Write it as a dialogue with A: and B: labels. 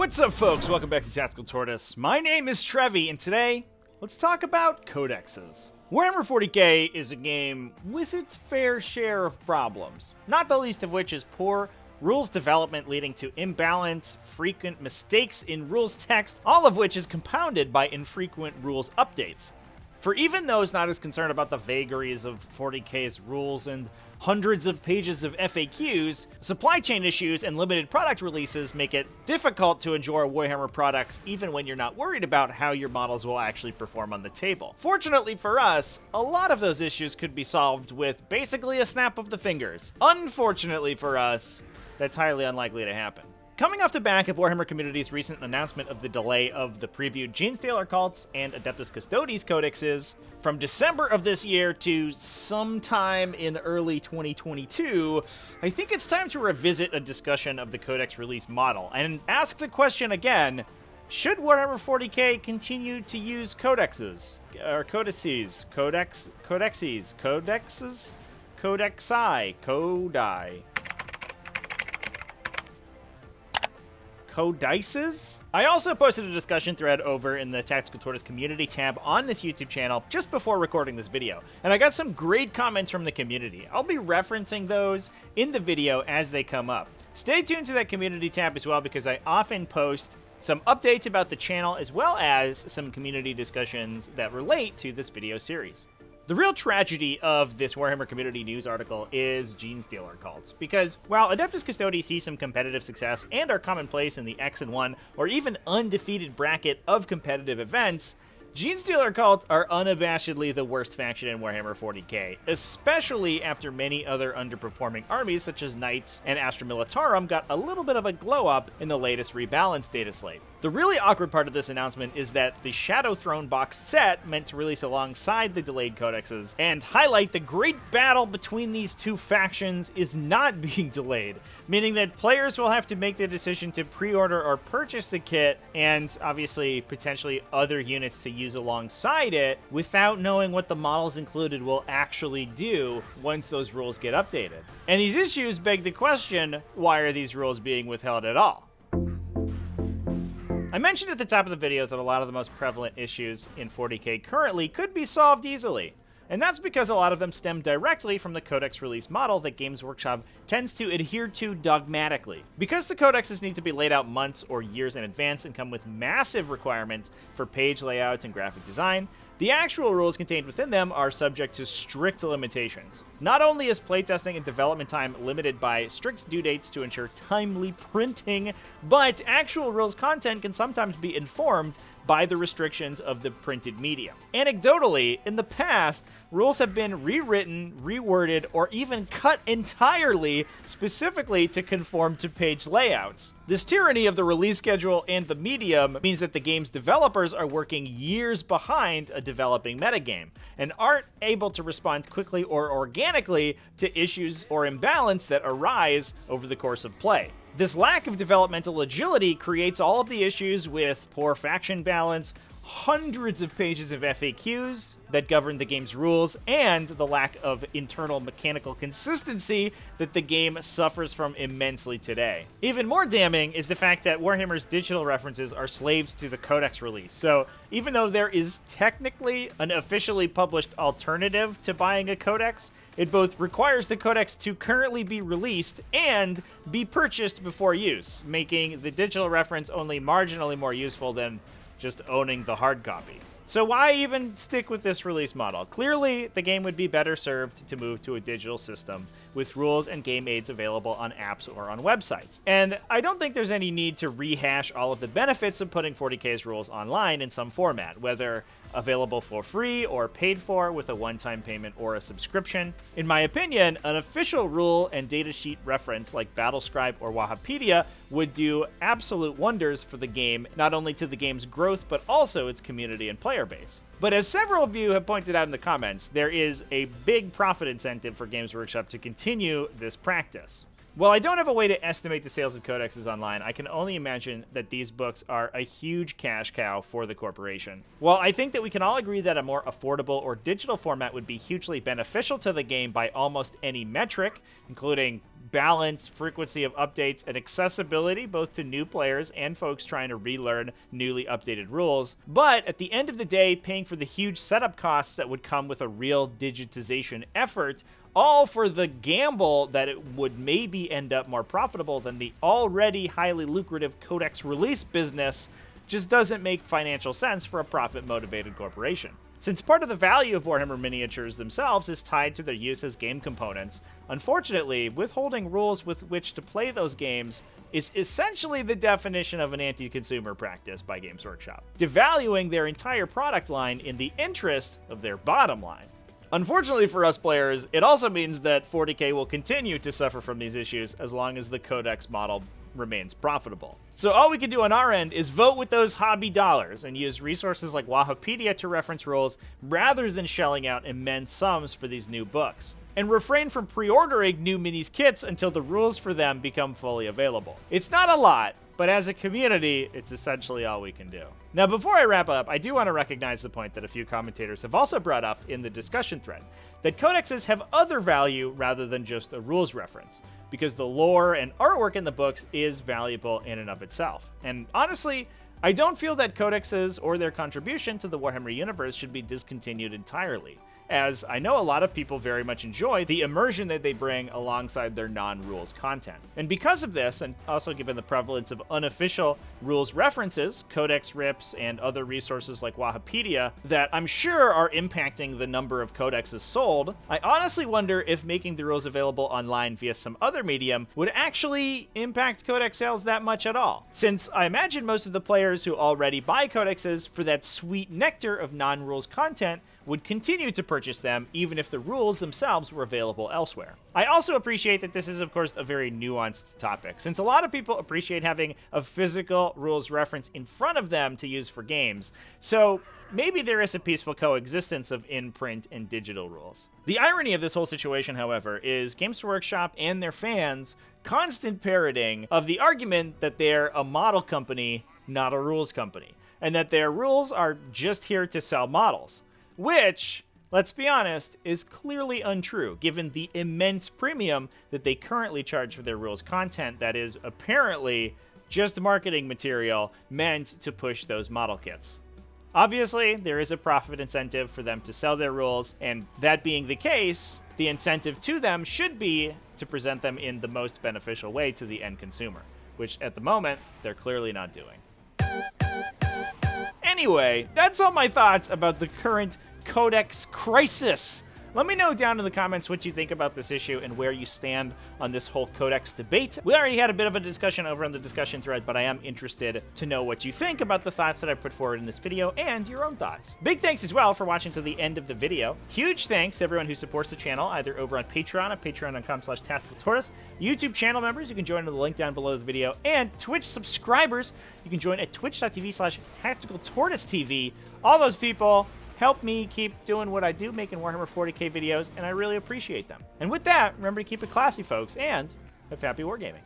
A: What's up, folks? Welcome back to Tactical Tortoise. My name is Trevi, and today, let's talk about codexes. Warhammer 40k is a game with its fair share of problems, not the least of which is poor rules development leading to imbalance, frequent mistakes in rules text, all of which is compounded by infrequent rules updates. For even those not as concerned about the vagaries of 40k's rules and hundreds of pages of FAQs, supply chain issues and limited product releases make it difficult to enjoy Warhammer products even when you're not worried about how your models will actually perform on the table. Fortunately for us, a lot of those issues could be solved with basically a snap of the fingers. Unfortunately for us, that's highly unlikely to happen. Coming off the back of Warhammer community's recent announcement of the delay of the previewed Genestealer cults and Adeptus Custodes codexes from December of this year to sometime in early 2022, I think it's time to revisit a discussion of the Codex release model and ask the question again, should Warhammer 40k continue to use codexes? Or codices? Codexes? Codexi? Codi? Codices? I also posted a discussion thread over in the Tactical Tortoise community tab on this YouTube channel just before recording this video, and I got some great comments from the community. I'll be referencing those in the video as they come up. Stay tuned to that community tab as well because I often post some updates about the channel as well as some community discussions that relate to this video series. The real tragedy of this Warhammer community news article is Genestealer cults, because while Adeptus Custodes see some competitive success and are commonplace in the X and 1 or even undefeated bracket of competitive events, Genestealer cults are unabashedly the worst faction in Warhammer 40k, especially after many other underperforming armies such as Knights and Astra Militarum got a little bit of a glow up in the latest rebalance data slate. The really awkward part of this announcement is that the Shadow Throne box set meant to release alongside the delayed codexes and highlight the great battle between these two factions is not being delayed, meaning that players will have to make the decision to pre-order or purchase the kit and obviously potentially other units to use alongside it without knowing what the models included will actually do once those rules get updated. And these issues beg the question, why are these rules being withheld at all? I mentioned at the top of the video that a lot of the most prevalent issues in 40k currently could be solved easily, and that's because a lot of them stem directly from the Codex release model that Games Workshop tends to adhere to dogmatically. Because the codexes need to be laid out months or years in advance and come with massive requirements for page layouts and graphic design, the actual rules contained within them are subject to strict limitations. Not only is playtesting and development time limited by strict due dates to ensure timely printing, but actual rules content can sometimes be informed by the restrictions of the printed medium. Anecdotally, in the past, rules have been rewritten, reworded, or even cut entirely specifically to conform to page layouts. This tyranny of the release schedule and the medium means that the game's developers are working years behind a developing metagame and aren't able to respond quickly or organically to issues or imbalance that arise over the course of play. This lack of developmental agility creates all of the issues with poor faction balance, hundreds of pages of FAQs that govern the game's rules, and the lack of internal mechanical consistency that the game suffers from immensely today. Even more damning is the fact that Warhammer's digital references are slaves to the Codex release, so even though there is technically an officially published alternative to buying a Codex, it both requires the Codex to currently be released and be purchased before use, making the digital reference only marginally more useful than just owning the hard copy. So why even stick with this release model? Clearly, the game would be better served to move to a digital system with rules and game aids available on apps or on websites. And I don't think there's any need to rehash all of the benefits of putting 40k's rules online in some format, whether available for free or paid for with a one-time payment or a subscription. In my opinion, an official rule and datasheet reference like Battlescribe or Wahapedia would do absolute wonders for the game, not only to the game's growth, but also its community and player base. But as several of you have pointed out in the comments, there is a big profit incentive for Games Workshop to continue this practice. While I don't have a way to estimate the sales of codexes online, I can only imagine that these books are a huge cash cow for the corporation. While I think that we can all agree that a more affordable or digital format would be hugely beneficial to the game by almost any metric, including balance, frequency of updates, and accessibility both to new players and folks trying to relearn newly updated rules. But at the end of the day, paying for the huge setup costs that would come with a real digitization effort, all for the gamble that it would maybe end up more profitable than the already highly lucrative Codex release business, just doesn't make financial sense for a profit-motivated corporation. Since part of the value of Warhammer miniatures themselves is tied to their use as game components, unfortunately, withholding rules with which to play those games is essentially the definition of an anti-consumer practice by Games Workshop, devaluing their entire product line in the interest of their bottom line. Unfortunately for us players, it also means that 40K will continue to suffer from these issues as long as the Codex model remains profitable. So all we can do on our end is vote with those hobby dollars and use resources like Wahapedia to reference rules rather than shelling out immense sums for these new books. And refrain from pre-ordering new minis kits until the rules for them become fully available. It's not a lot, but as a community, it's essentially all we can do. Now, before I wrap up, I do want to recognize the point that a few commentators have also brought up in the discussion thread, that codexes have other value rather than just a rules reference, because the lore and artwork in the books is valuable in and of itself. And honestly, I don't feel that codexes or their contribution to the Warhammer universe should be discontinued entirely, as I know a lot of people very much enjoy the immersion that they bring alongside their non-rules content. And because of this, and also given the prevalence of unofficial rules references, codex rips, and other resources like Wahapedia that I'm sure are impacting the number of codexes sold, I honestly wonder if making the rules available online via some other medium would actually impact codex sales that much at all, since I imagine most of the players who already buy codexes for that sweet nectar of non-rules content would continue to purchase them even if the rules themselves were available elsewhere. I also appreciate that this is, of course, a very nuanced topic, since a lot of people appreciate having a physical rules reference in front of them to use for games, so maybe there is a peaceful coexistence of in-print and digital rules. The irony of this whole situation, however, is Games Workshop and their fans' constant parroting of the argument that they're a model company, not a rules company, and that their rules are just here to sell models. Which, let's be honest, is clearly untrue, given the immense premium that they currently charge for their rules content that is apparently just marketing material meant to push those model kits. Obviously, there is a profit incentive for them to sell their rules, and that being the case, the incentive to them should be to present them in the most beneficial way to the end consumer, which at the moment, they're clearly not doing. Anyway, that's all my thoughts about the current Codex crisis. Let me know down in the comments what you think about this issue and where you stand on this whole Codex debate. We already had a bit of a discussion over on the discussion thread, but I am interested to know what you think about the thoughts that I put forward in this video and your own thoughts. Big thanks as well for watching to the end of the video. Huge thanks to everyone who supports the channel, either over on Patreon at patreon.com/tacticaltortoise, YouTube channel members, you can join in the link down below the video, and Twitch subscribers, you can join at twitch.tv/tacticaltortoisetv. All those people help me keep doing what I do, making Warhammer 40K videos, and I really appreciate them. And with that, remember to keep it classy, folks, and have happy wargaming.